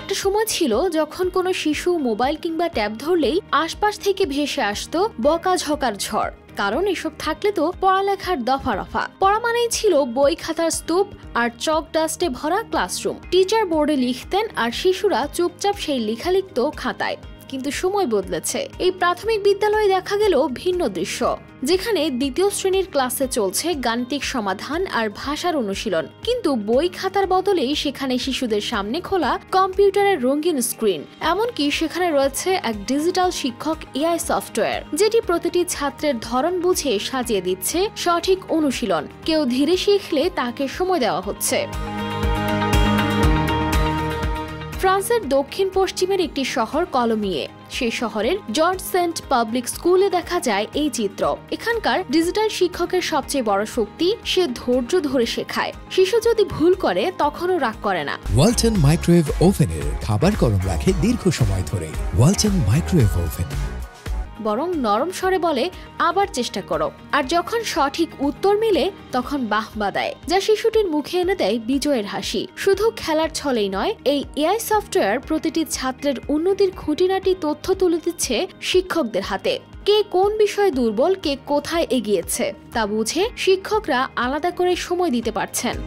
একটা সময় ছিল যখন কোনো শিশু মোবাইল কিংবা ট্যাব ধরলেই আশপাশ থেকে ভেসে আসতো বকাঝকার ঝড়। কারণ এসব থাকলে তো পড়ালেখার দফা রফা। পড়া মানেই ছিল বই খাতার স্তূপ আর চক ডাস্টে ভরা ক্লাসরুম। টিচার বোর্ডে লিখতেন আর শিশুরা চুপচাপ সেই লেখা লিখত খাতায়। কিন্তু সময় বদলেছে। এই প্রাথমিক বিদ্যালয়ে দেখা গেল ভিন্ন দৃশ্য, যেখানে দ্বিতীয় শ্রেণীর ক্লাসে চলছে গাণিতিক সমাধান আর ভাষার অনুশীলন, কিন্তু বই খাতার বদলেই সেখানে শিশুদের সামনে খোলা কম্পিউটারের রঙিন স্ক্রিন। এমনকি সেখানে রয়েছে এক ডিজিটাল শিক্ষক এআই সফটওয়্যার, যেটি প্রতিটি ছাত্রের ধরন বুঝে সাজিয়ে দিচ্ছে সঠিক অনুশীলন। কেউ ধীরে শিখলে তাকে সময় দেওয়া হচ্ছে। ফ্রান্সের দক্ষিণ পশ্চিমের একটি শহর কলমিয়ে। সেই শহরের জর্জ সেন্ট পাবলিক স্কুলে দেখা যায় এই চিত্র। এখানকার ডিজিটাল শিক্ষকের সবচেয়ে বড় শক্তি সে ধৈর্য ধরে শেখায়। শিশু যদি ভুল করে তখনও রাগ করে না। ওয়ালটন মাইক্রোওয়েভ ওভেনের খাবার গরম রাখে দীর্ঘ সময় ধরে। Walton microwave oven. বরং নরম স্বরে বলে আবার চেষ্টা করো, আর যখন সঠিক উত্তর মিলে তখন বাহবা দেয়, যা শিশুটির মুখে এনে দেয় বিজয়ের হাসি। শুধু খেলার ছলেই নয়, এই এআই সফটওয়্যার প্রতিটি ছাত্রের উন্নতির খুঁটিনাটি তথ্য তুলে দিচ্ছে শিক্ষকদের হাতে। কে কোন বিষয়ে দুর্বল, কে কোথায় এগিয়েছে তা বুঝে শিক্ষকরা আলাদা করে সময় দিতে পারছেন।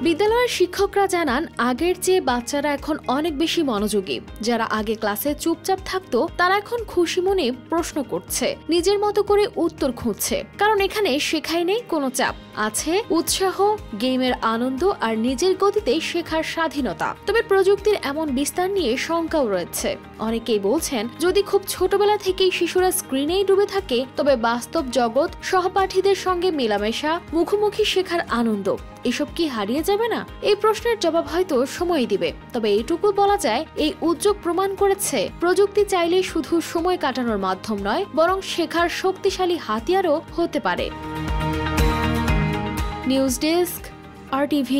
বিদ্যালয়ের শিক্ষকরা জানান, আগের চেয়ে বাচ্চারা এখন অনেক বেশি মনোযোগী। যারা আগে ক্লাসে চুপচাপ থাকতো তারা এখন খুশি মনে প্রশ্ন করছে, নিজের মতো করে উত্তর খুঁজছে। কারণ এখানে শেখাই নেই কোনো চাপ, আছে উৎসাহ, গেমের আনন্দ আর নিজের গতিতে শেখার স্বাধীনতা। তবে প্রযুক্তির এমন বিস্তার নিয়ে শঙ্কাও রয়েছে। অনেকেই বলছেন, যদি খুব ছোটবেলা থেকেই শিশুরা স্ক্রিনেই ডুবে থাকে তবে বাস্তব জগৎ, সহপাঠীদের সঙ্গে মেলামেশা, মুখোমুখি শেখার আনন্দ এসব কি হারিয়ে যাবে না? এই প্রশ্নের জবাব হয়তো সময় দিবে। তবে এইটুকু বলা যায়, এই উদ্যোগ প্রমাণ করেছে প্রযুক্তি চাইলে শুধু সময় কাটানোর মাধ্যম নয়, বরং শেখার শক্তিশালী হাতিয়ারও হতে পারে। News desk, RTV।